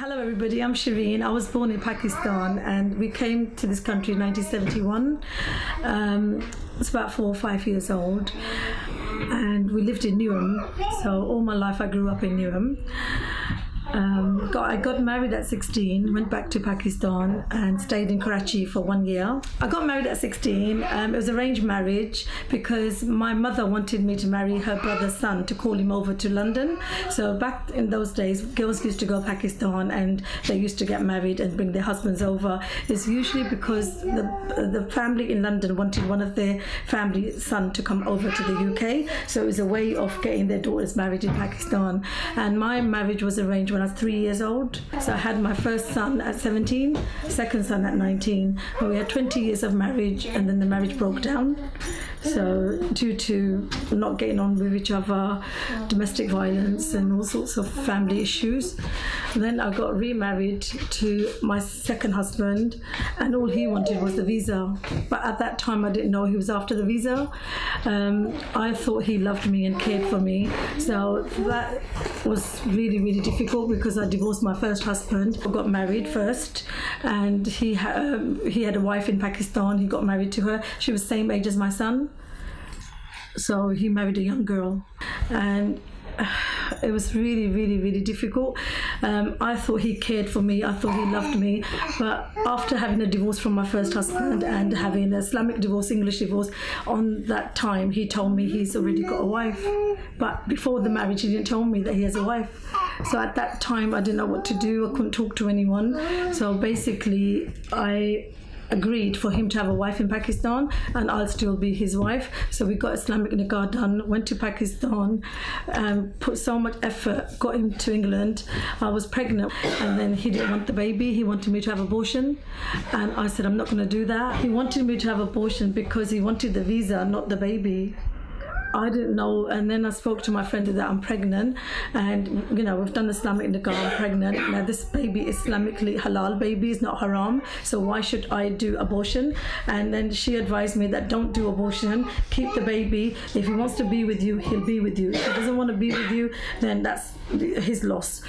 Hello everybody, I'm Shareen. I was born in Pakistan and we came to this country in 1971. It's about 4 or 5 years old and we lived in Newham. So all my life I grew up in Newham. I got married at 16, went back to Pakistan and stayed in Karachi for 1 year. I got married at 16. It was arranged marriage because my mother wanted me to marry her brother's son to call him over to London. So back in those days, girls used to go to Pakistan and they used to get married and bring their husbands over. It's usually because the family in London wanted one of their family son to come over to the UK. So it was a way of getting their daughters married in Pakistan. And my marriage was arranged when I was 3 years old. So I had my first son at 17, second son at 19. And we had 20 years of marriage and then the marriage broke down. So due to not getting on with each other, domestic violence and all sorts of family issues. Then I got remarried to my second husband and all he wanted was the visa. But at that time I didn't know he was after the visa. I thought he loved me and cared for me. So that was really, really difficult because I divorced my first husband. I got married first and he had a wife in Pakistan. He got married to her. She was the same age as my son. So he married a young girl and it was really, really, really difficult. I thought he cared for me, I thought he loved me, but after having a divorce from my first husband and having an Islamic divorce, English divorce, on that time he told me he's already got a wife. But before the marriage he didn't tell me that he has a wife. So at that time I didn't know what to do, I couldn't talk to anyone. So basically I agreed for him to have a wife in Pakistan and I'll still be his wife. So we got Islamic nikah done, went to Pakistan and put so much effort, got him to England. I was pregnant and then he didn't want the baby, he wanted me to have abortion and I said I'm not going to do that. He wanted me to have abortion because he wanted the visa, not the baby. I didn't know, and then I spoke to my friend that I'm pregnant and you know we've done Islamic nikah, I'm pregnant. Now this baby is Islamically halal baby, is not haram, so why should I do abortion? And then she advised me that don't do abortion, keep the baby. If he wants to be with you, he'll be with you. If he doesn't want to be with you, then that's his loss.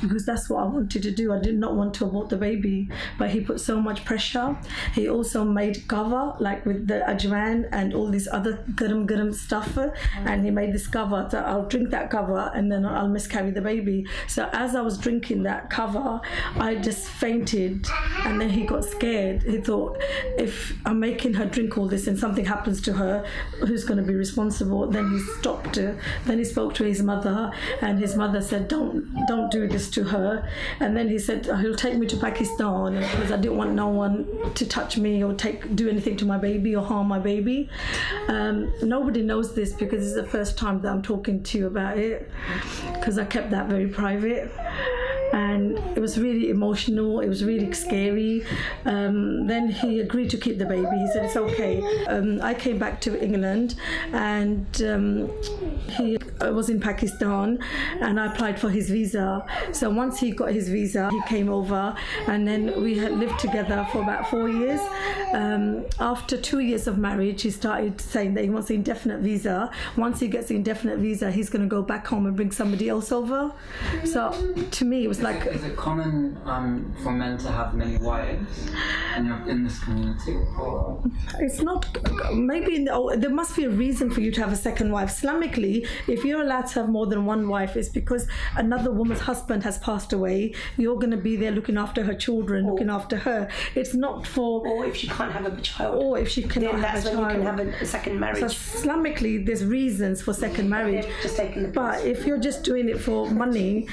Because that's what I wanted to do. I did not want to abort the baby, but he put so much pressure. He also made cover, like with the ajwan and all this other garam stuff, and he made this cover that I'll drink that cover and then I'll miscarry the baby. So as I was drinking that cover, I just fainted, and then he got scared. He thought, if I'm making her drink all this and something happens to her, who's going to be responsible? Then he stopped. Then he spoke to his mother, and his mother said, don't do this to her. And then he said he'll take me to Pakistan because I didn't want no one to touch me or do anything to my baby or harm my baby. Nobody knows this because it's the first time that I'm talking to you about it, because I kept that very private. And it was really emotional, it was really scary. Then he agreed to keep the baby. He said it's okay. I came back to England and he was in Pakistan and I applied for his visa. So once he got his visa, he came over and then we had lived together for about 4 years. After 2 years of marriage, he started saying that he wants an indefinite visa. Once he gets the indefinite visa, he's going to go back home and bring somebody else over. So to me, it was like... Is it common for men to have many wives in this community? Or? It's not. Maybe there must be a reason for you to have a second wife. Islamically, if you're allowed to have more than one wife, it's because another woman's husband has passed away. You're going to be there looking after her children, looking after her. It's not for... Or if she can't have a child. Or if she cannot have a child. That's when you can have a second marriage. So Islamically, there's reasons for second marriage. Just taking the but if you're just doing it for money...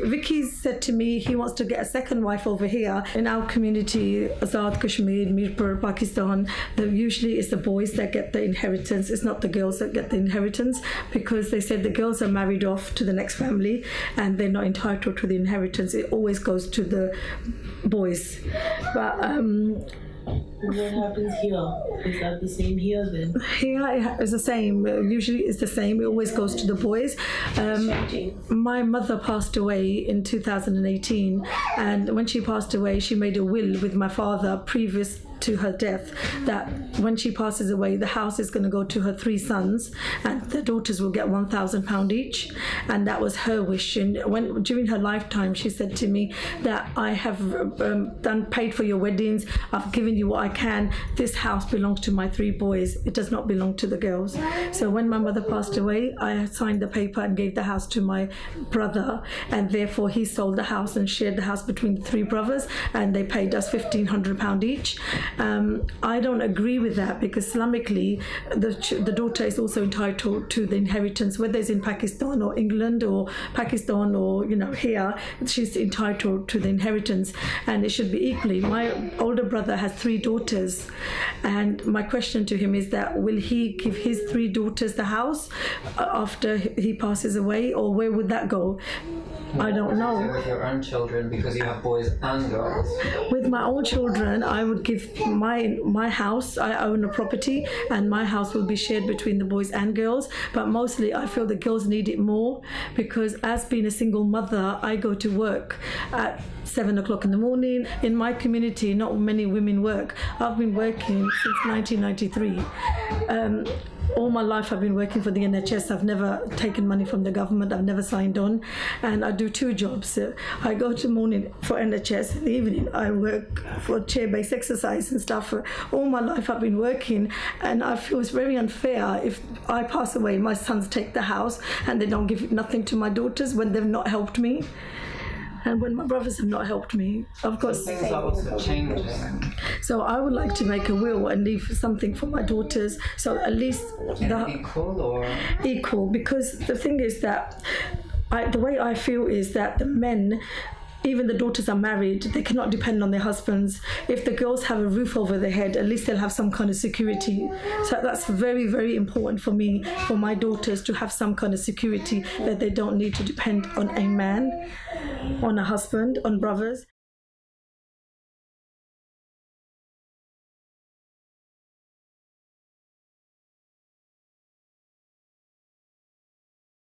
Vicky said to me he wants to get a second wife over here. In our community, Azad Kashmir, Mirpur, Pakistan, usually it's the boys that get the inheritance. It's not the girls that get the inheritance, because they said the girls are married off to the next family and they're not entitled to the inheritance. It always goes to the boys. But what happens here? Is that the same here then? Here it's the same. Usually it's the same. It always goes to the boys. My mother passed away in 2018, and when she passed away, she made a will with my father previous to her death that when she passes away, the house is going to go to her 3 sons, and the daughters will get £1,000 each, and that was her wish. And when during her lifetime, she said to me that I have paid for your weddings. I've given you what I can. This house belongs to my 3 boys. It does not belong to the girls. So when my mother passed away, I signed the paper and gave the house to my brother, and therefore he sold the house and shared the house between the 3 brothers, and they paid us £1,500 each. I don't agree with that, because Islamically the daughter is also entitled to the inheritance, whether it's in Pakistan or England or Pakistan or here, she's entitled to the inheritance, and it should be equally. My older brother has 3 daughters, and my question to him is that will he give his 3 daughters the house after he passes away, or where would that go? I don't know. With your own children, because you have boys and girls. With my own children, I would give my house. I own a property, and my house will be shared between the boys and girls. But mostly, I feel the girls need it more, because as being a single mother, I go to work at 7 o'clock in the morning. In my community, not many women work. I've been working since 1993. All my life I've been working for the NHS. I've never taken money from the government. I've never signed on, and I do 2 jobs. I go to morning for NHS. In the evening I work for chair-based exercise and stuff. All my life I've been working, and I feel it's very unfair if I pass away, my sons take the house and they don't give nothing to my daughters when they've not helped me. And when my brothers have not helped me, of course. Things are also changing. So I would like to make a will and leave something for my daughters. So at least Equal or equal, because the thing is that the way I feel is that the men, even the daughters are married, they cannot depend on their husbands. If the girls have a roof over their head, at least they'll have some kind of security. So that's very, very important for me, for my daughters to have some kind of security, that they don't need to depend on a man, on a husband, on brothers.